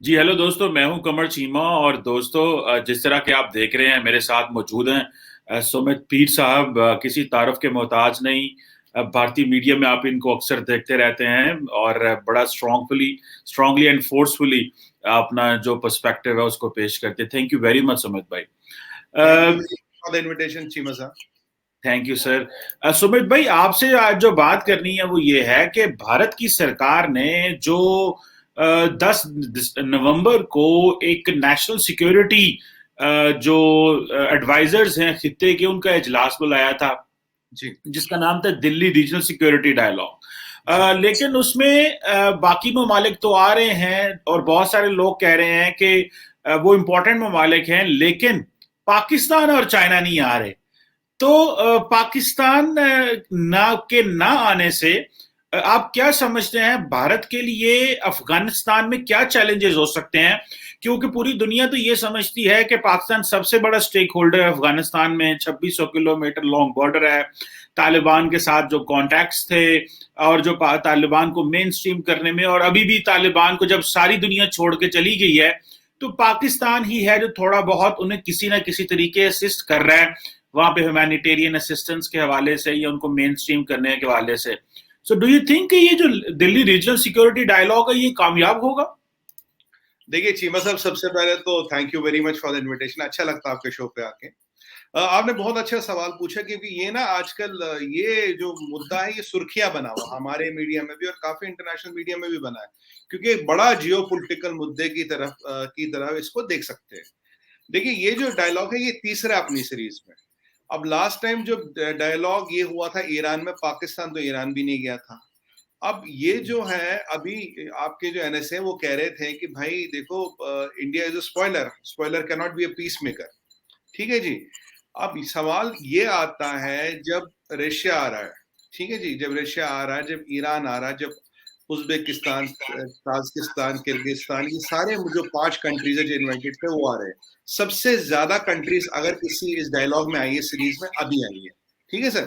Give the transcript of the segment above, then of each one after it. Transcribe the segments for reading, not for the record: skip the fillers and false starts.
जी hello दोस्तों, मैं हूं कमर चीमा। और दोस्तों, जिस तरह के आप देख रहे हैं मेरे साथ मौजूद हैं सुमित पीर साहब। किसी तारफ के मोहताज नहीं। भारतीय मीडिया में आप इनको अक्सर देखते रहते हैं और बड़ा स्ट्रांगली एंड फोर्सफुली अपना जो पर्सपेक्टिव है उसको पेश करते हैं। Thank you very much Sumit भाई। Thank you for the invitation Cheema साहब। Thank you sir. सुमित भाई, आपसे आज जो बात करनी है वो ये है कि भारत की सरकार ने जो 10 नवंबर को एक नेशनल सिक्योरिटी जो एडवाइजर्स हैं खित्ते के, उनका इजलास बुलाया था जी जिसका नाम था दिल्ली रीजनल सिक्योरिटी डायलॉग। जी लेकिन उसमें बाकी ममालिक तो आ रहे हैं और बहुत सारे लोग कह रहे हैं कि वो इम्पोर्टेंट ममालिक हैं, लेकिन पाकिस्तान और चाइना नहीं आ रहे। तो पाकिस्तान ना आने से आप क्या समझते हैं भारत के लिए अफगानिस्तान में क्या चैलेंजेस हो सकते हैं? क्योंकि पूरी दुनिया तो ये समझती है कि पाकिस्तान सबसे बड़ा स्टेक होल्डर है अफगानिस्तान में। 2600 किलोमीटर लॉन्ग बॉर्डर है। तालिबान के साथ जो कॉन्टैक्ट्स थे और जो तालिबान को मेन स्ट्रीम करने में, और अभी भी तालिबान को जब सारी दुनिया छोड़ के चली गई है तो पाकिस्तान ही है जो थोड़ा बहुत उन्हें किसी ना किसी तरीके असिस्ट कर रहा है वहां पे, ह्यूमैनिटेरियन असिस्टेंस के हवाले से या उनको मेन स्ट्रीम करने के हवाले से। सो डू यू थिंक कि ये जो दिल्ली रीजनल सिक्योरिटी डायलॉग है ये कामयाब होगा? देखिए चीमा साहब, सबसे पहले तो thank you very much for the invitation. अच्छा लगता है आपके शो पे आके। आपने बहुत अच्छा सवाल पूछा क्योंकि ये ना आजकल ये जो मुद्दा है ये सुर्खियां बना हुआ हमारे मीडिया में भी और काफी इंटरनेशनल मीडिया में भी बना है, क्योंकि एक बड़ा जियो पॉलिटिकल मुद्दे की तरफ इसको देख सकते हैं। देखिए ये जो डायलॉग है ये तीसरा अपनी सीरीज में। अब लास्ट टाइम जो डायलॉग ये हुआ था ईरान में, पाकिस्तान तो ईरान भी नहीं गया था। अब ये जो है अभी आपके जो एनएसए वो कह रहे थे कि भाई देखो, India is a spoiler, spoiler can not be a peace maker. ठीक है जी। अब सवाल ये आता है जब रशिया आ रहा है, ठीक है जी, जब रशिया आ रहा है, जब ईरान आ रहा है, जब उज्बेकिस्तान, ताजिकिस्तान, किर्गिस्तान, ये सारे जो 5 कंट्रीज है जो इन्वाइटेड थे वो आ रहे हैं। सबसे ज्यादा कंट्रीज अगर किसी इस डायलॉग में आई है सीरीज में अभी आई है। ठीक है सर।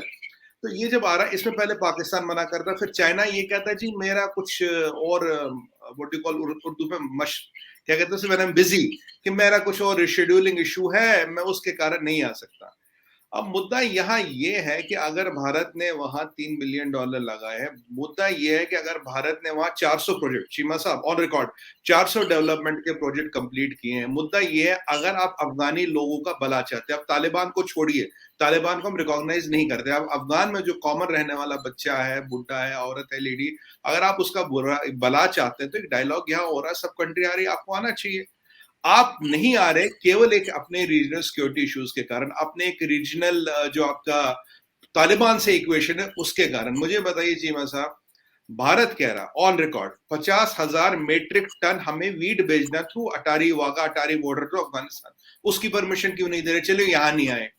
तो ये जब आ रहा है इसमें पहले पाकिस्तान मना करता है, फिर चाइना ये कहता है जी मेरा कुछ और व्हाट यू कॉल उर्दू में मश क्या कहते हैं व्हेन आई एम बिजी, कि मेरा कुछ और शेड्यूलिंग इशू है, मैं उसके कारण नहीं आ सकता। अब मुद्दा यहाँ ये है कि अगर भारत ने वहां $3 बिलियन लगाए हैं, मुद्दा ये है कि अगर भारत ने वहां 400 प्रोजेक्ट, चीमा साहब ऑन रिकॉर्ड 400 डेवलपमेंट के प्रोजेक्ट कंप्लीट किए हैं। मुद्दा ये है अगर आप अफगानी लोगों का भला चाहते हैं, अब तालिबान को छोड़िए, तालिबान को हम रिकॉग्नाइज नहीं करते। अब अफगान में जो कॉमन रहने वाला बच्चा है, बुढ़ा है, औरत है, लेडी, अगर आप उसका बुरा भला चाहते हैं तो एक डायलॉग यहाँ हो रहा है, सब कंट्री आ रही है, आपको आना चाहिए। आप नहीं आ रहे केवल एक अपने रीजनल सिक्योरिटी इश्यूज के कारण, अपने एक रीजनल जो आपका तालिबान से इक्वेशन है उसके कारण। मुझे बताइए चीमा साहब, भारत कह रहा ऑन रिकॉर्ड 50,000 मेट्रिक टन हमें वीट भेजना through Attari Wagah, Attari border to Afghanistan, उसकी परमिशन क्यों नहीं दे रहे? चलिए यहां नहीं आए।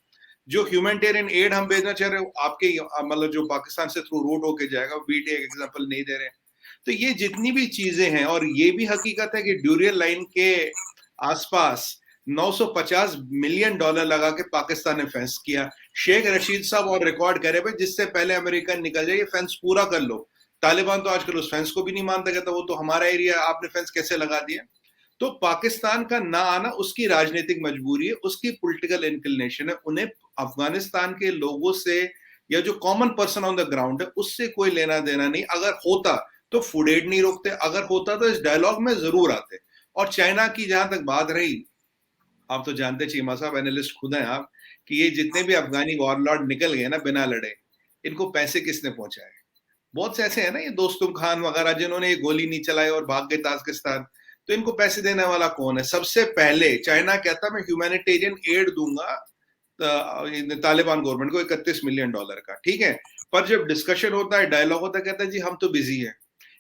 जो ह्यूमैनिटेरियन एड हम भेजना चाह रहे हो आपके मतलब जो पाकिस्तान से थ्रू रूट होके जाएगा, वीट एक एग्जांपल नहीं दे रहे। तो ये जितनी भी चीजें हैं, और ये भी हकीकत है कि ड्यूरियल लाइन के आसपास $950 मिलियन लगा के पाकिस्तान ने फेंस किया। शेख रशीद साहब और रिकॉर्ड करे भाई जिससे पहले अमेरिका निकल जाए ये फेंस पूरा कर लो। तालिबान तो आजकल उस फेंस को भी नहीं मानता, कहता वो तो हमारा एरिया, आपने फेंस कैसे लगा दिया? तो पाकिस्तान का ना आना उसकी राजनीतिक मजबूरी है, उसकी पॉलिटिकल इंक्लिनेशन है। उन्हें अफगानिस्तान के लोगों से या जो common person on the ground है उससे कोई लेना देना नहीं। अगर होता तो फूड एड नहीं रोकते, अगर होता तो इस डायलॉग में जरूर आते। और चाइना की जहां तक बात रही, आप तो जानते चीमा साहब, एनालिस्ट खुद हैं आप, कि ये जितने भी अफगानी वॉरलॉर्ड निकल गए ना बिना लड़े, इनको पैसे किसने पहुंचाए? बहुत से ऐसे हैं ना, ये दोस्तुम खान वगैरह जिन्होंने ये गोली नहीं चलाई और भाग गए ताजिकिस्तान, तो इनको पैसे देने वाला कौन है? सबसे पहले चाइना कहता मैं ह्यूमैनिटेरियन एड दूंगा तालिबान गवर्नमेंट को $31 मिलियन का, ठीक है। पर जब डिस्कशन होता है, डायलॉग होता है, कहता है जी हम तो बिजी हैं।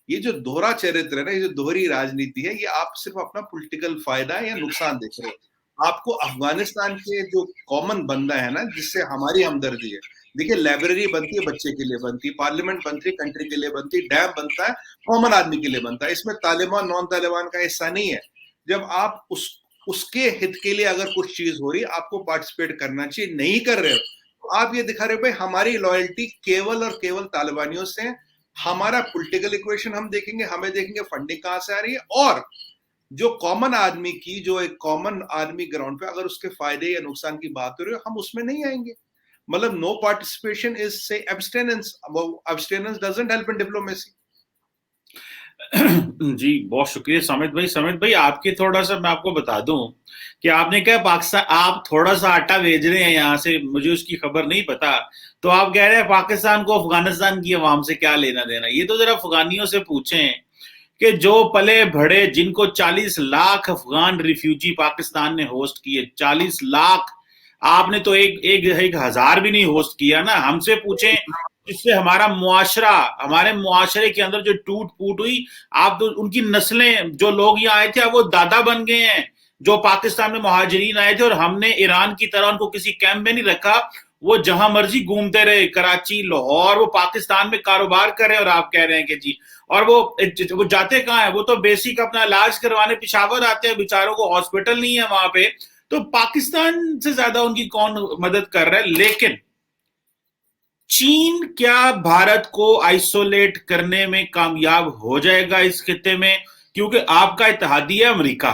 ये जो दोहरा चरित्र है ना, ये जो दोहरी राजनीति है, ये आप सिर्फ अपना पॉलिटिकल फायदा या नुकसान देख रहे हो। आपको अफगानिस्तान के जो कॉमन बंदा है ना, जिससे हमारी हमदर्दी है, देखिए लाइब्रेरी बनती है बच्चे के लिए, बनती पार्लियामेंट बनती है कंट्री के लिए, बनती डैम बनता है कॉमन आदमी के लिए बनता है। इसमें तालिबान नॉन तालिबान का हिस्सा नहीं है। जब आप उसके हित के लिए अगर कुछ चीज हो रही है आपको पार्टिसिपेट करना चाहिए, नहीं कर रहे हो तो आप ये दिखा रहे हो भाई हमारी लॉयल्टी केवल और केवल तालिबानियों से है। हमारा पॉलिटिकल इक्वेशन हम देखेंगे, हमें देखेंगे फंडिंग कहां से आ रही है, और जो कॉमन आदमी की, जो एक कॉमन आदमी ग्राउंड पे अगर उसके फायदे या नुकसान की बात हो रही है, हम उसमें नहीं आएंगे। मतलब नो पार्टिसिपेशन इज से एब्सटेनेंस, एब्सटेनेंस डजंट हेल्प इन डिप्लोमेसी। जी बहुत शुक्रिया समित भाई। समित भाई आपके थोड़ा सा मैं आपको बता दूं कि आपने कहा पाकिस्तान, आप थोड़ा सा आटा भेज रहे हैं यहाँ से, मुझे उसकी खबर नहीं पता, तो आप कह रहे हैं पाकिस्तान को अफगानिस्तान की अवाम से क्या लेना देना। ये तो जरा अफगानियों से पूछें कि जो पले बढ़े, जिनको 40 लाख अफगान रिफ्यूजी पाकिस्तान ने होस्ट किए, 40 लाख। आपने तो एक हजार भी नहीं होस्ट किया ना। हमसे पूछें जिससे हमारा मुआशरा, हमारे मुआशरे के अंदर जो टूट फूट हुई, आप तो उनकी नस्लें, जो लोग यहाँ आए थे अब वो दादा बन गए हैं, जो पाकिस्तान में मुहाजिरीन आए थे, और हमने ईरान की तरह उनको किसी कैंप में नहीं रखा। वो जहां मर्जी घूमते रहे, कराची, लाहौर, वो पाकिस्तान में कारोबार कर रहे हैं, और आप कह रहे हैं कि जी। और वो जाते कहाँ है? वो तो बेसिक अपना इलाज करवाने पिशावर आते हैं, बेचारों को हॉस्पिटल नहीं है वहां पे। तो पाकिस्तान से ज्यादा उनकी कौन मदद कर रहा है? लेकिन चीन क्या भारत को आइसोलेट करने में कामयाब हो जाएगा इस खित्ते में? क्योंकि आपका इत्तेहादी है अमेरिका,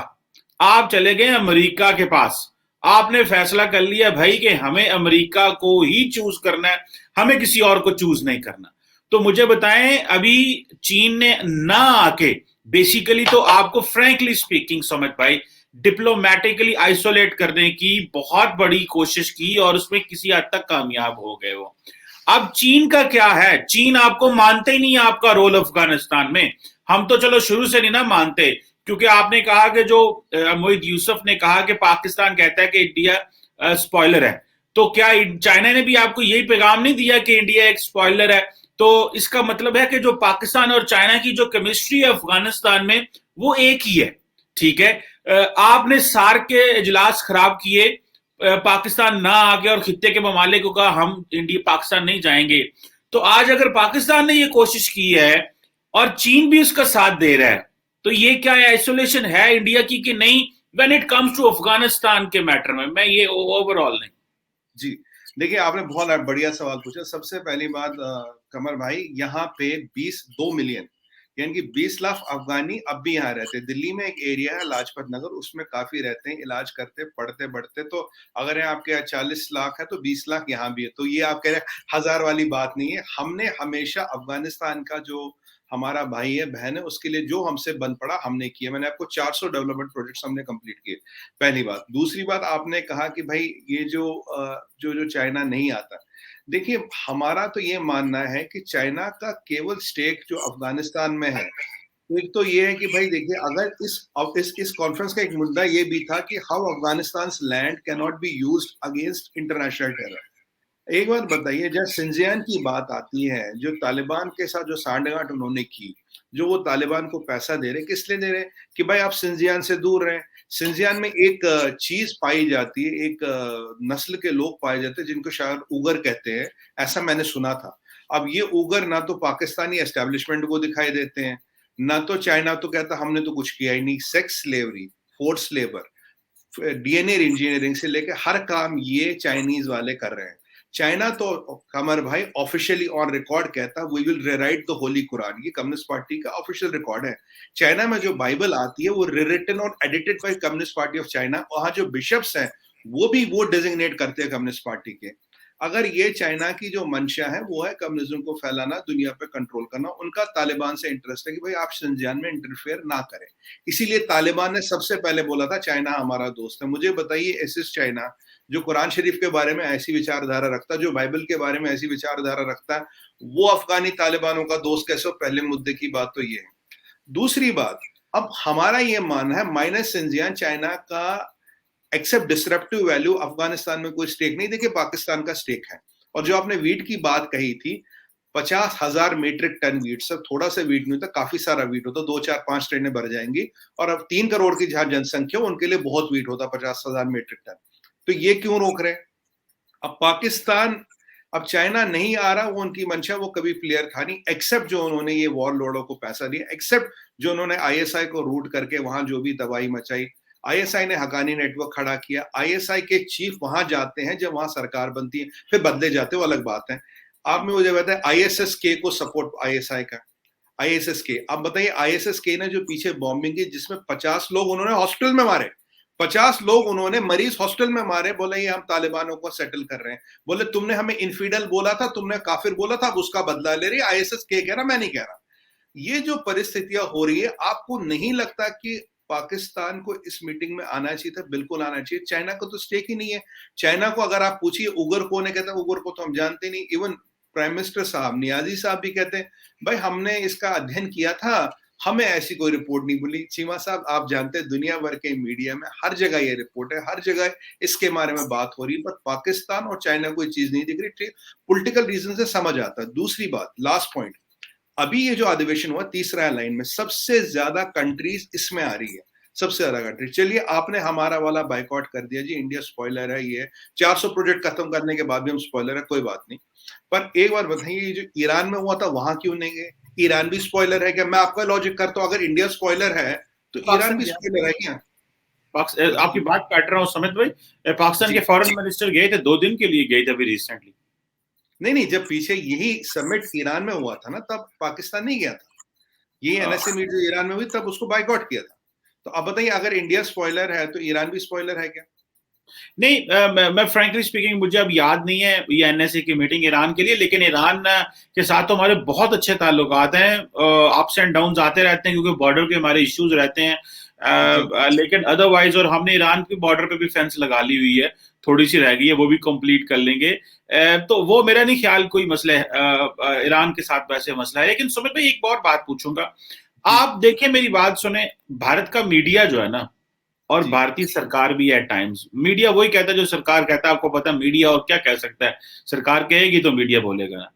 आप चले गए अमेरिका के पास, आपने फैसला कर लिया भाई कि हमें अमेरिका को ही चूज करना है, हमें किसी और को चूज नहीं करना। तो मुझे बताएं, अभी चीन ने ना आके, बेसिकली तो आपको फ्रैंकली स्पीकिंग सुमित भाई, डिप्लोमेटिकली आइसोलेट करने की बहुत बड़ी कोशिश की और उसमें किसी हद तक कामयाब हो गए वो। अब चीन का क्या है? चीन आपको मानते ही नहीं, आपका रोल अफगानिस्तान में। हम तो चलो शुरू से नहीं ना मानते, क्योंकि आपने कहा कि जो मोहित यूसुफ ने कहा कि पाकिस्तान कहता है कि इंडिया स्पॉइलर है, तो क्या चाइना ने भी आपको यही पैगाम नहीं दिया कि इंडिया एक स्पॉइलर है? तो इसका मतलब है कि जो पाकिस्तान और चाइना की जो केमिस्ट्री है अफगानिस्तान में, वो एक ही है। ठीक है, आपने सार्क के इजलास खराब किए, पाकिस्तान ना आगे और खित्ते के ममालिक को कहा हम इंडिया पाकिस्तान नहीं जाएंगे। तो आज अगर पाकिस्तान ने ये कोशिश की है और चीन भी उसका साथ दे रहा है, तो ये क्या है, आइसोलेशन है इंडिया की कि नहीं when it comes to Afghanistan के मैटर में? मैं ये ओवरऑल नहीं। जी देखिए, आपने बहुत बढ़िया सवाल पूछा। सबसे पहली बात कमर भाई, यहाँ पे 2 मिलियन यानी कि 20 लाख अफगानी अब भी यहाँ रहते हैं। दिल्ली में एक एरिया है लाजपत नगर, उसमें काफी रहते हैं, इलाज करते, पढ़ते बढ़ते। तो अगर यहाँ आपके 40 लाख है तो 20 लाख यहाँ भी है। तो ये आप कह रहे हैं हजार वाली बात नहीं है। हमने हमेशा अफगानिस्तान का जो हमारा भाई है, बहन है, उसके लिए जो हमसे बन पड़ा हमने किया। मैंने आपको 400 डेवलपमेंट प्रोजेक्ट्स हमने कंप्लीट किए, पहली बात। दूसरी बात, आपने कहा कि भाई ये जो चाइना नहीं आता। देखिए, हमारा तो ये मानना है कि चाइना का केवल स्टेक जो अफगानिस्तान में है, एक तो ये है कि भाई देखिए, अगर इस कॉन्फ्रेंस का एक मुद्दा ये भी था कि how Afghanistan land can not be used against international terror. एक बात बताइए, जब सिंजियान की बात आती है, जो तालिबान के साथ जो सांठगांठ उन्होंने की, जो वो तालिबान को पैसा दे रहे, किस लिए दे रहे? कि भाई आप सिंजियान से दूर रहें। सिंजियान में एक चीज पाई जाती है, एक नस्ल के लोग पाए जाते हैं जिनको शायद उगर कहते हैं, ऐसा मैंने सुना था। अब ये उगर ना तो पाकिस्तानी एस्टेब्लिशमेंट को दिखाई देते हैं, ना तो चाइना तो कहता हमने तो कुछ किया ही नहीं। Sex slavery, force labour, DNA engineering से लेकर हर काम ये चाइनीज वाले कर रहे हैं। चाइना तो कमर भाई ऑफिशियली ऑन रिकॉर्ड कहता we will rewrite the holy Quran, ये कम्युनिस्ट पार्टी का ऑफिशियल रिकॉर्ड है। चाइना में जो बाइबल आती है वो रिरिटन और edited by communist party of China. वहां जो बिशप्स हैं वो भी वो डेजिग्नेट करते हैं कम्युनिस्ट पार्टी के। अगर ये चाइना की जो मंशा है वो है कम्युनिज्म को फैलाना, दुनिया पे कंट्रोल करना, उनका तालिबान से इंटरेस्ट है कि भाई आप शिनजियान में इंटरफेयर ना करें। इसीलिए तालिबान ने सबसे पहले बोला था चाइना हमारा दोस्त है। मुझे बताइए, ऐसे चाइना जो कुरान शरीफ के बारे में ऐसी विचारधारा रखता है, जो बाइबल के बारे में ऐसी विचारधारा रखता है, वो अफगानी तालिबानों का दोस्त कैसे हो? पहले मुद्दे की बात तो ये है। दूसरी बात, अब हमारा ये मानना है माइनस सिंजियान चाइना का एक्सेप्ट डिसरप्टिव वैल्यू, अफगानिस्तान में कोई स्टेक नहीं। देखिए, पाकिस्तान का स्टेक है। और जो आपने वीट की बात कही थी, 50,000 मीट्रिक टन वीट, सब थोड़ा सा वीट नहीं होता, काफी सारा वीट होता, 2 4 5 ट्रेनें भर जाएंगी। और अब 3 करोड़ की जहां जनसंख्या, उनके लिए बहुत वीट होता 50,000 मीट्रिक टन। तो ये क्यों रोक रहे? अब पाकिस्तान, अब चाइना नहीं आ रहा, वो उनकी मंशा, वो कभी प्लेयर था नहीं, एक्सेप्ट जो उन्होंने ये वॉर लॉर्डों को पैसा दिया, एक्सेप्ट जो उन्होंने आईएसआई को रूट करके वहां जो भी तबाही मचाई। आईएसआई ने हकानी नेटवर्क खड़ा किया। आईएसआई के चीफ वहां जाते हैं जब वहां सरकार बनती है, फिर बदले जाते, वो अलग बात है। आप में मुझे बताया आईएसएस के को सपोर्ट आईएसआई का, ISSK। अब बताइए ISSK ने जो पीछे बॉम्बिंग की जिसमें 50 लोग उन्होंने हॉस्टल में मारे, 50 लोग उन्होंने मरीज हॉस्टल में मारे, बोले ये हम तालिबानों को सेटल कर रहे हैं। बोले तुमने हमें इनफिडल बोला था, तुमने काफिर बोला था, अब उसका बदला ले रही है। ISSK कह रहा, मैं नहीं कह रहा। ये जो परिस्थितियां हो रही है, आपको नहीं लगता कि पाकिस्तान को इस मीटिंग में आना चाहिए था? बिल्कुल आना चाहिए। चाइना को तो स्टेक ही नहीं है। चाइना को अगर आप पूछिए उगर कौन है, कहते हैं उगर को तो हम जानते नहीं। इवन प्राइम मिनिस्टर साहब नियाजी साहब भी कहते हैं भाई हमने इसका अध्ययन किया था, हमें ऐसी कोई रिपोर्ट नहीं मिली। चीमा साहब आप जानते हैं दुनिया भर के मीडिया में हर जगह ये रिपोर्ट है, हर जगह इसके बारे में बात हो रही है, बट पाकिस्तान और चाइना को ये चीज नहीं दिख रही। पॉलिटिकल रीजन से समझ आता है। दूसरी बात, लास्ट पॉइंट, अभी ये जो अधिवेशन हुआ तीसरा लाइन में सबसे ज्यादा कंट्रीज इसमें आ रही है, सबसे ज्यादा कंट्री। चलिए आपने हमारा वाला बाइकआउट कर दिया जी, इंडिया स्पॉइलर है, ये 400 प्रोजेक्ट खत्म करने के बाद भी हम स्पॉइलर है, कोई बात नहीं। पर एक बार बताइए ये जो ईरान में हुआ था वहां क्यों नहीं गए? ईरान भी स्पॉइलर है क्या? मैं आपका लॉजिक करता हूँ, अगर इंडिया स्पॉइलर है तो ईरान भी स्पॉइलर है क्या? आपकी बात काट रहा हूँ समित भाई, पाकिस्तान के फॉरेन मिनिस्टर गए थे, 2 दिन के लिए गए थे अभी रिसेंटली। नहीं, जब पीछे यही समिट ईरान में हुआ था ना, तब पाकिस्तान नहीं गया था। ये NSA मीट जो ईरान में हुई तब उसको बाइकआउट किया था। तो अब बताइए अगर इंडिया स्पॉइलर है तो ईरान भी स्पॉइलर है क्या? नहीं, मैं फ्रैंकली स्पीकिंग मुझे अब याद नहीं है ये NSA की मीटिंग ईरान के लिए, लेकिन ईरान के साथ तो हमारे बहुत अच्छे ताल्लुकात हैं। अप्स एंड डाउन्स आते रहते हैं क्योंकि बॉर्डर के हमारे इश्यूज रहते हैं। लेकिन अदरवाइज, और हमने ईरान की बॉर्डर पे भी फेंस लगा ली हुई है, थोड़ी सी रह गई है, वो भी कंप्लीट कर लेंगे। तो वो मेरा नहीं ख्याल कोई मसला है ईरान के साथ, वैसे मसला है। लेकिन सुमित भाई एक और बात पूछूंगा, आप देखिए मेरी बात सुने, भारत का मीडिया जो है ना, और भारतीय सरकार भी एट टाइम्स, मीडिया वही कहता है जो सरकार कहता है। आपको पता है मीडिया और क्या कह सकता है, सरकार कहेगी तो मीडिया बोलेगा।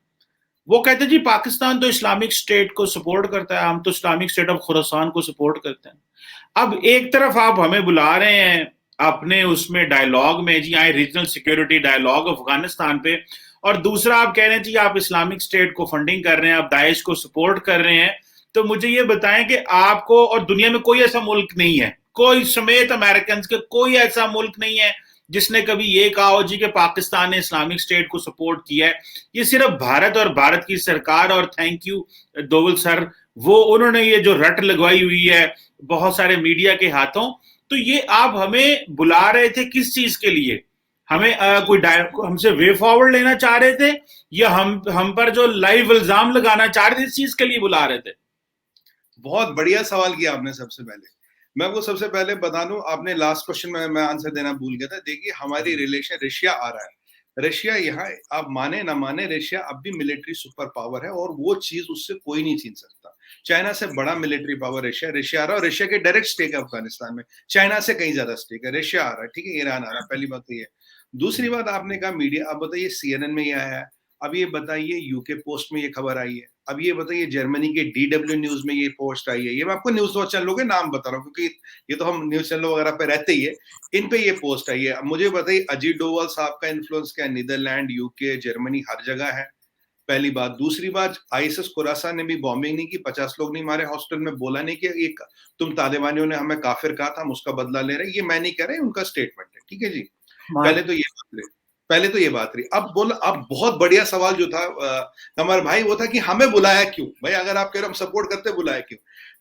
वो कहते हैं जी पाकिस्तान तो इस्लामिक स्टेट को सपोर्ट करता है, हम तो इस्लामिक स्टेट ऑफ खुरासान को सपोर्ट करते हैं। अब एक तरफ आप हमें बुला रहे हैं अपने उसमें डायलॉग में, जी आए रीजनल सिक्योरिटी डायलॉग अफगानिस्तान पे, और दूसरा आप कह रहे हैं जी आप इस्लामिक स्टेट को फंडिंग कर रहे हैं, आप दाइश को सपोर्ट कर रहे हैं। तो मुझे ये बताएं कि आपको, और दुनिया में कोई ऐसा मुल्क नहीं है, कोई समेत अमेरिकन के कोई ऐसा मुल्क नहीं है जिसने कभी ये कहा हो जी कि पाकिस्तान ने इस्लामिक स्टेट को सपोर्ट किया है। ये सिर्फ भारत और भारत की सरकार, और थैंक यू दोवल सर, वो उन्होंने ये जो रट लगवाई हुई है बहुत सारे मीडिया के हाथों। तो ये आप हमें बुला रहे थे किस चीज के लिए? हमें कोई हमसे वे फॉरवर्ड लेना चाह रहे थे, या हम पर जो लाइव इल्जाम लगाना चाह रहे थे, इस चीज के लिए बुला रहे थे? बहुत बढ़िया सवाल किया आपने। सबसे पहले मैं आपको सबसे पहले बता दूं, आपने लास्ट क्वेश्चन में मैं आंसर देना भूल गया था। देखिए हमारी रिलेशन रशिया आ रहा है, रशिया यहाँ, आप माने ना माने, रशिया अब भी मिलिट्री सुपर पावर है और वो चीज उससे कोई नहीं छीन सकता। चाइना से बड़ा मिलिट्री पावर रशिया, रशिया आ रहा है, और रशिया के डायरेक्ट स्टेक है अफगानिस्तान में, चाइना से कहीं ज्यादा स्टेक है। रशिया आ रहा है, ठीक है, ईरान आ रहा है, पहली बात तो ये। दूसरी बात, आपने कहा मीडिया, अब बताइए CNN में ये आया है, अब ये बताइए यूके पोस्ट में ये खबर आई है, अब ये बताइए जर्मनी के DW न्यूज में ये पोस्ट आई है। ये मैं आपको न्यूज चैनलों के नाम बता रहा हूँ क्योंकि ये तो हम न्यूज चैनलों वगैरह पे रहते ही है, इन पे ये पोस्ट आई है। अब मुझे बताइए अजीत डोवाल साहब का इन्फ्लुएंस क्या है? नीदरलैंड, यूके, जर्मनी, हर जगह है, पहली बात। दूसरी बात, ISIS खुरासान ने भी बॉम्बिंग नहीं की, 50 लोग नहीं मारे हॉस्टल में, बोला नहीं कि एक तुम तालिबानियों ने हमें काफिर कहा था, हम उसका बदला ले रहे हैं। ये मैं नहीं कह रहा, उनका स्टेटमेंट है, ठीक है जी। पहले तो ये बात रही। अब बहुत बढ़िया सवाल जो था हमारे भाई, वो था कि हमें बुलाया क्यों? भाई अगर आप कह रहे हो हम सपोर्ट करते, बुलाया क्यों?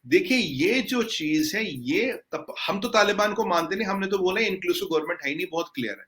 देखिए ये जो चीज है, ये हम तो तालिबान को मानते नहीं, हमने तो बोला इंक्लूसिव गवर्नमेंट है ही नहीं, बहुत क्लियर है।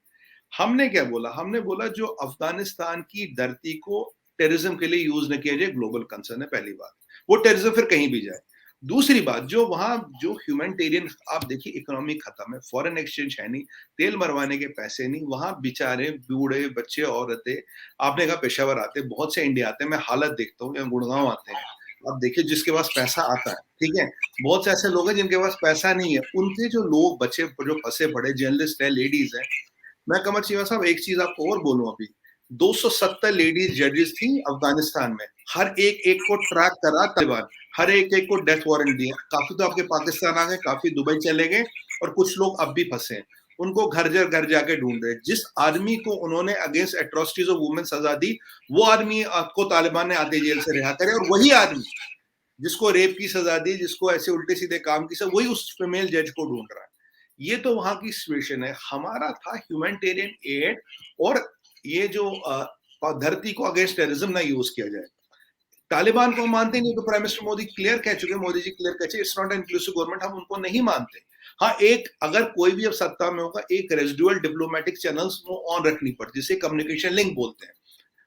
हमने क्या बोला? हमने बोला जो अफगानिस्तान की धरती को टेररिज्म के लिए यूज न किया जाए, ग्लोबल कंसर्न है, पहली बात। वो टेररिज्म फिर कहीं भी जाए। दूसरी बात, जो वहां जो ह्यूमैनिटेरियन, आप देखिए इकोनॉमी खत्म है, फॉरेन एक्सचेंज है नहीं, तेल मरवाने के पैसे नहीं, वहां बेचारे बूढ़े बच्चे औरतें, आपने कहा पेशावर आते, बहुत से इंडिया आते हैं, मैं हालत देखता हूँ, या गुड़गांव आते हैं, आप देखिए जिसके पास पैसा आता है, ठीक है, बहुत से ऐसे लोग हैं जिनके पास पैसा नहीं है, उनके जो लोग बच्चे जो फंसे पड़े, जर्नलिस्ट है, लेडीज है। मैं कमर चीमा साहब एक चीज आपको और बोलूं, अभी 270 लेडीज जजेस थी अफगानिस्तान में, हर एक को ट्रैक करा तालिबान, हर एक को डेथ वारंट दिया। काफी तो आपके पाकिस्तान आ गए, काफी दुबई चले गए, और कुछ लोग अब भी फंसे हैं, उनको घर जाके ढूंढ रहे। जिस आदमी को उन्होंने अगेंस्ट एट्रोसिटीज ऑफ वुमेन सजा दी, वो आदमी को तालिबान ने आधे जेल से रिहा करे, और वही आदमी जिसको रेप की सजा दी, जिसको ऐसे उल्टे सीधे काम की सजा, वही उस फीमेल जज को ढूंढ रहा है। ये तो वहां की सिचुएशन है। हमारा था ह्यूमैनिटेरियन एड, और ये जो धरती को अगेंस्ट टेररिज्म ना यूज किया जाए। तालिबान को हम मानते नहीं, तो प्राइम मिनिस्टर मोदी क्लियर कह चुके, मोदी जी क्लियर कह चुके, it's not an inclusive government, हम उनको नहीं मानते। हाँ, एक अगर कोई भी अब सत्ता में होगा, एक रेजिडुअल डिप्लोमेटिक चैनल्स वो ऑन रखनी पड़ती, जिसे कम्युनिकेशन लिंक बोलते हैं,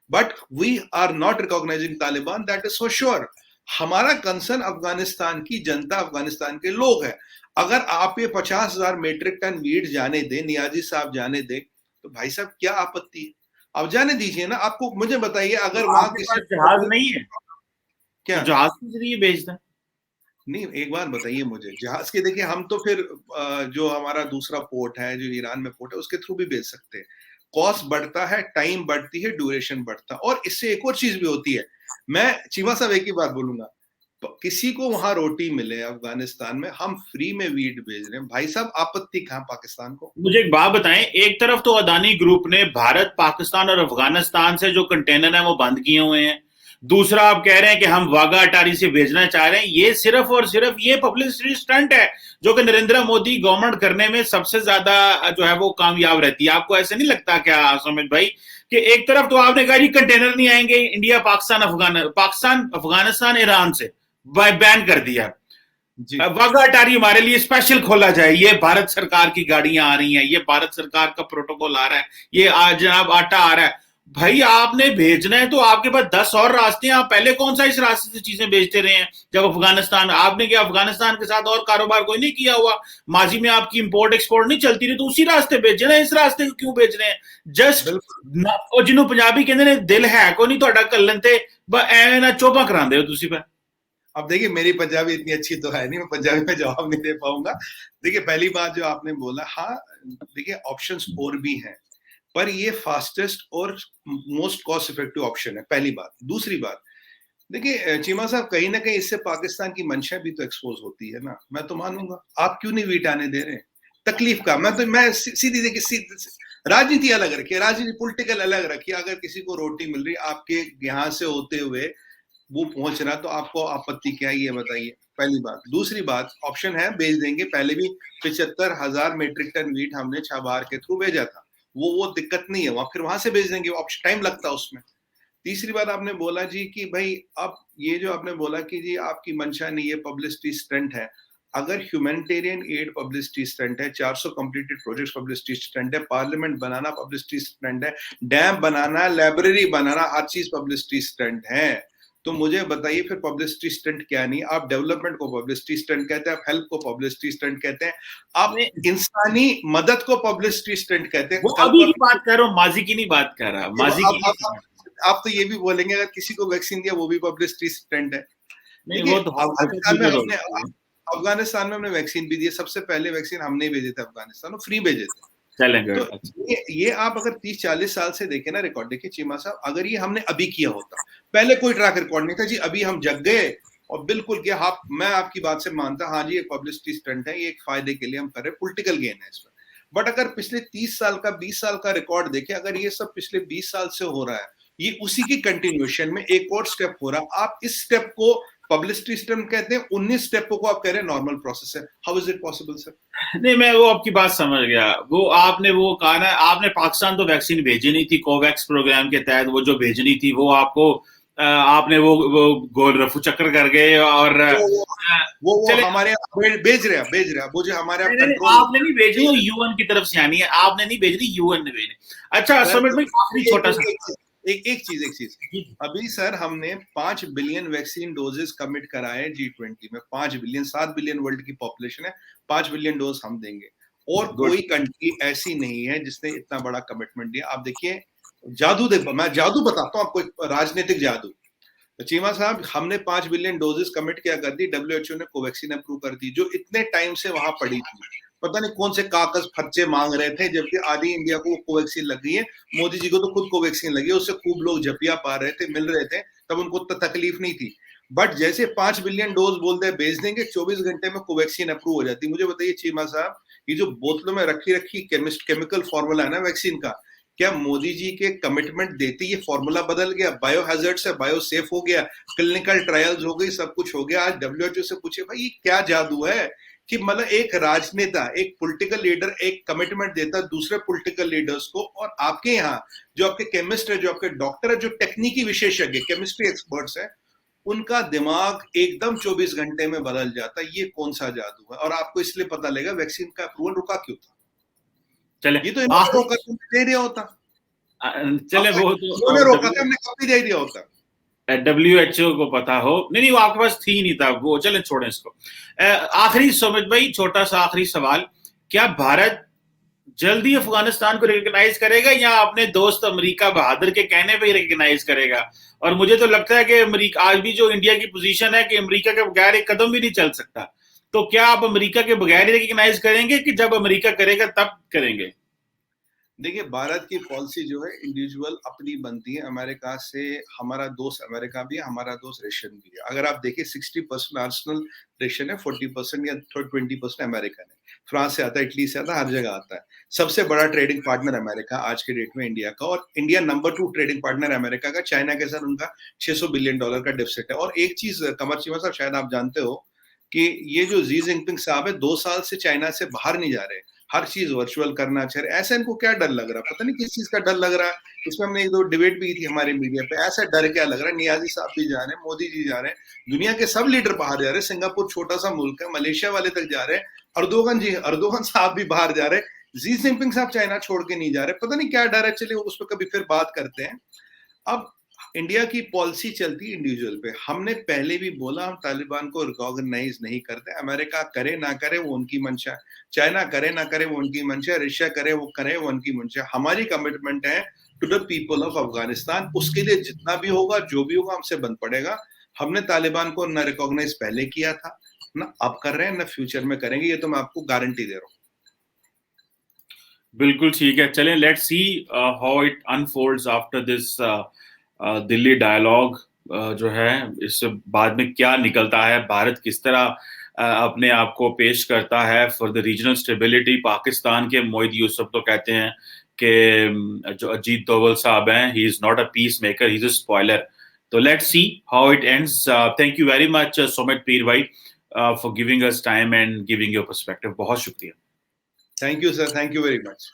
but we are not recognising Taliban, that is for sure. हमारा कंसर्न अफगानिस्तान की जनता, अफगानिस्तान के लोग है। अगर आप ये 50,000 मीट्रिक टन वीट जाने दे, नियाजी साहब जाने दे, तो भाई साहब क्या आपत्ति है, आप जाने दीजिए ना। आपको मुझे बताइए, अगर तो वहां आपके किसी पास जहाज नहीं है तो क्या, जहाज के जरिए भेजना। नहीं एक बार बताइए मुझे जहाज के, देखिए हम तो फिर जो हमारा दूसरा पोर्ट है, जो ईरान में पोर्ट है, उसके थ्रू भी भेज सकते हैं। कॉस्ट बढ़ता है, टाइम बढ़ती है, ड्यूरेशन बढ़ता है, और इससे एक और चीज भी होती है। मैं चीमा साहब एक ही बात बोलूंगा, किसी को वहां रोटी मिले अफगानिस्तान में, हम फ्री में वीट भेज रहे हैं, भाई साहब आपत्ति कहां पाकिस्तान को। मुझे एक बात बताएं, एक तरफ तो अदानी ग्रुप ने भारत, पाकिस्तान और अफगानिस्तान से जो कंटेनर है वो बंद किए हुए हैं, दूसरा आप कह रहे हैं कि हम वाघा अटारी से भेजना चाह रहे हैं। ये सिर्फ और सिर्फ ये पब्लिसिटी स्टंट है जो कि नरेंद्र मोदी गवर्नमेंट करने में सबसे ज्यादा जो है वो कामयाब रहती है। आपको ऐसे नहीं लगता क्या सुमित भाई कि एक तरफ तो आपने कहा जी कंटेनर नहीं आएंगे इंडिया, पाकिस्तान अफगानिस्तान ईरान से बैन कर दिया, वाघा अटारी हमारे लिए स्पेशल खोला जाए, ये भारत सरकार की गाड़ियां आ रही हैं, ये भारत सरकार का प्रोटोकॉल आ रहा है, ये आज जनाब आटा आ रहा है। भाई आपने भेजना है तो आपके पास 10 और रास्ते हैं, आप पहले कौन सा इस रास्ते से चीजें बेचते रहे हैं जब अफगानिस्तान, आपने क्या अफगानिस्तान के साथ और कारोबार कोई नहीं किया हुआ, माजी में आपकी इंपोर्ट एक्सपोर्ट नहीं चलती रही, तो उसी रास्ते बेचे ना, इस रास्ते को क्यों बेच रहे हैं? जस्ट जिन्हों पंजाबी कहते ने दिल है को नहीं ਤੁਹਾਡਾ ਕੱਲਣ ਤੇ ਐਵੇਂ ਨਾ ਚੋਪਾ ਕਰਾਉਂਦੇ ਹੋ ਤੁਸੀਂ। अब देखिए मेरी पंजाबी इतनी अच्छी तो है नहीं, मैं पंजाबी में जवाब नहीं दे पाऊंगा। देखिए पहली बात जो आपने बोला, हाँ देखिए ऑप्शंस और भी हैं, पर ये फास्टेस्ट और मोस्ट कॉस्ट इफेक्टिव ऑप्शन है, पहली बात। दूसरी बात, देखिए चीमा साहब कहीं ना कहीं इससे पाकिस्तान की मंशा भी तो एक्सपोज होती है ना, मैं तो मानूंगा। आप क्यों नहीं वीट आने दे रहे तकलीफ का? मैं सीधी देखिए, राजनीति अलग रखिए, राजनीति पॉलिटिकल अलग रखिए। अगर किसी को रोटी मिल रही आपके यहाँ से होते हुए वो पहुंच रहा, तो आपको आपत्ति क्या है, ये बताइए, पहली बात। दूसरी बात, ऑप्शन है भेज देंगे, पहले भी 75,000 मीट्रिक टन वीट हमने छाबार के थ्रू भेजा था, वो दिक्कत नहीं है, वहां फिर वहां से भेज देंगे, ऑप्शन टाइम लगता है उसमें। तीसरी बात आपने बोला जी कि भाई अब ये जो आपने बोला कि जी आपकी मंशा नहीं, ये पब्लिसिटी स्टंट है। अगर ह्यूमैनिटेरियन एड पब्लिसिटी स्टंट है, 400 कंप्लीटेड प्रोजेक्ट्स पब्लिसिटी स्टंट है, पार्लियामेंट बनाना पब्लिसिटी स्टंट है, डैम बनाना, लाइब्रेरी बनाना, हर चीज पब्लिसिटी स्टंट है, तो मुझे बताइए फिर पब्लिसिटी स्टंट क्या नहीं? आप डेवलपमेंट को पब्लिसिटी स्टंट कहते हैं, आप हेल्प को पब्लिसिटी स्टंट कहते हैं, आप इंसानी मदद को पब्लिसिटी स्टंट कहते हैं। वो अभी की बात कर रहा हूँ, माजी की नहीं बात कर रहा, माजी की। आप तो ये भी बोलेंगे अगर किसी को वैक्सीन दिया वो भी पब्लिसिटी स्टंट है। नहीं वो तो अफगानिस्तान में हमने वैक्सीन भी दी, सबसे पहले वैक्सीन हमने भेजे थे अफगानिस्तान, फ्री भेजे थे। तो ये आप अगर 30-40 साल से देखें ना रिकॉर्ड, देखिए चीमा साहब, अगर ये हमने अभी किया होता, पहले कोई ट्रैक रिकॉर्ड नहीं था जी, अभी हम जग गए और बिल्कुल किया। हाँ मैं आपकी बात से मानता, हाँ जी एक पब्लिसिटी स्टंट है, ये एक फायदे के लिए हम कर रहे हैं, पॉलिटिकल गेन है इसमें। बट अगर पिछले 30 साल का 20 साल का रिकॉर्ड देखें, अगर ये सब पिछले 20 साल से हो रहा है, ये उसी की कंटिन्यूएशन में एक और स्टेप हो रहा, आप इस स्टेप को पब्लिसिटी स्टंट कहते हैं, 19 स्टेपों को आप कह रहे हैं नॉर्मल प्रोसेस है। How is it possible sir? नहीं मैं वो आपकी बात समझ गया, वो आपने वो कहा ना, आपने पाकिस्तान तो वैक्सीन भेजी नहीं थी कोवैक्स प्रोग्राम के तहत, वो जो भेजनी थी वो आपको आपने वो गोल रफू चक्कर कर गए और वो हमारे भेज रहे वो जो हमारे आपने नहीं भेजी, वो यूएन की तरफ से आनी है, आपने नहीं भेजनी, यूएन ने भेजी। अच्छा समित भाई आखिरी छोटा सा एक चीज अभी सर हमने 5 बिलियन वैक्सीन डोजेस कमिट कराए G20 में, 5 बिलियन, 7 बिलियन वर्ल्ड की पॉपुलेशन है, 5 बिलियन डोज हम देंगे, और कोई कंट्री ऐसी नहीं है जिसने इतना बड़ा कमिटमेंट दिया। आप देखिए जादू, देखो मैं जादू बताता हूँ आपको, राजनीतिक जादू। तो चीमा साहब हमने 5 बिलियन डोजेस कमिट क्या कर दी, WHO ने कोवैक्सीन अप्रूव कर दी, जो इतने टाइम से वहां पड़ी थी, पता नहीं कौन से कागज फर्चे मांग रहे थे, जबकि आधी इंडिया को कोवैक्सीन लग गई है, मोदी जी को तो खुद कोवैक्सीन लगी है, उससे खूब लोग झपिया पा रहे थे, मिल रहे थे, तब उनको तकलीफ नहीं थी। बट जैसे 5 बिलियन डोज बोलते हैं भेज देंगे, 24 घंटे में कोवैक्सीन अप्रूव हो जाती है। मुझे बताइए चीमा साहब, ये जो बोतलों में रखी केमिकल फॉर्मूला है ना वैक्सीन का, क्या मोदी जी के कमिटमेंट देती ये फॉर्मूला बदल गया? बायो हैजर्ड से बायो सेफ हो गया, क्लिनिकल ट्रायल्स हो गई, सब कुछ हो गया। आज WHO से पूछे भाई ये क्या जादू है कि मतलब एक राजनेता, एक पॉलिटिकल लीडर एक कमिटमेंट देता है दूसरे पॉलिटिकल लीडर्स को, और आपके यहाँ जो आपके केमिस्ट है, जो आपके डॉक्टर है, जो टेक्निकी विशेषज्ञ केमिस्ट्री एक्सपर्ट्स है, उनका दिमाग एकदम 24 घंटे में बदल जाता है। ये कौन सा जादू है? और आपको इसलिए पता लगेगा वैक्सीन का अप्रूवल रुका क्यों था। चले ये तो इन्होंने रोका था, दे दिया होता। चले वो तो इन्होंने रोका था, हमने कभी दे दिया होता। WHO को पता हो, नहीं वो आपके पास थी नहीं था वो, चले छोड़ें इसको। आखिरी सुमित भाई, छोटा सा आखिरी सवाल, क्या भारत जल्दी अफगानिस्तान को रिकॉग्नाइज करेगा या अपने दोस्त अमेरिका बहादुर के कहने पे ही रिकॉग्नाइज करेगा? और मुझे तो लगता है कि अमेरिका आज भी जो इंडिया की पोजीशन है कि अमेरिका के बगैर एक कदम भी नहीं चल सकता, तो क्या आप अमेरिका के बगैर ही रिकॉग्नाइज करेंगे कि जब अमेरिका करेगा तब करेंगे? देखिए, भारत की पॉलिसी जो है इंडिविजुअल अपनी बनती है। अमेरिका से हमारा दोस्त अमेरिका भी है, हमारा दोस्त रशियन भी है। अगर आप देखिए 60% आर्सेनल रशियन है, 40% या 20% अमेरिकन है। फ्रांस से आता है, इटली से आता है, हर जगह आता है। सबसे बड़ा ट्रेडिंग पार्टनर अमेरिका आज के डेट में इंडिया का, और India number 2 trading partner America का। चाइना के साथ उनका $600 बिलियन का डिफिसिट है। और एक चीज कमर चीमा साहब, शायद आप जानते हो कि ये जो जी जिनपिंग साहब है 2 साल से चाइना से बाहर नहीं जा रहे, हर चीज वर्चुअल करना चाह रहे। ऐसा इनको क्या डर लग रहा है? पता नहीं किस चीज का डर लग रहा है। इसमें हमने 1-2 डिबेट भी की थी हमारे मीडिया पे। ऐसा डर क्या लग रहा है? नियाजी साहब भी जा रहे हैं, मोदी जी जा रहे हैं, दुनिया के सब लीडर बाहर जा रहे हैं। सिंगापुर छोटा सा मुल्क है, मलेशिया वाले तक जा रहे हैं, अर्दोगन साहब भी बाहर जा रहे हैं, जी जिनपिंग साहब चाइना छोड़ के नहीं जा रहे। पता नहीं क्या डर है। चलिए उस पर कभी फिर बात करते हैं। अब इंडिया की पॉलिसी चलती है इंडिविजुअल पे। हमने पहले भी बोला हम तालिबान को रिकॉग्नाइज नहीं करते। अमेरिका करे ना करे वो उनकी मंशा है, चाइना करे ना करे वो उनकी मंशा है, रशिया करे वो उनकी मंशा है। हमारी कमिटमेंट है to the people of Afghanistan. उसके लिए जितना भी होगा, जो भी होगा, हमसे बन पड़ेगा। हमने तालिबान को न रिकॉग्नाइज पहले किया था, ना अब कर रहे हैं, ना फ्यूचर में करेंगे। ये तो मैं आपको गारंटी दे रहा हूँ। बिल्कुल ठीक है, चलें let's see how it unfolds after this Delhi dialogue. जो है इससे बाद में क्या निकलता है, भारत किस तरह अपने आप को पेश करता है for the regional stability. Pakistan के मोहित यूसुफ तो कहते हैं कि जो अजीत दोवल साहब हैं, he is not a peacemaker, he is a spoiler. तो let's see how it ends. Thank you very much Sumit Peer भाई for giving us time and giving your perspective. बहुत शुक्रिया। Thank you sir, thank you very much.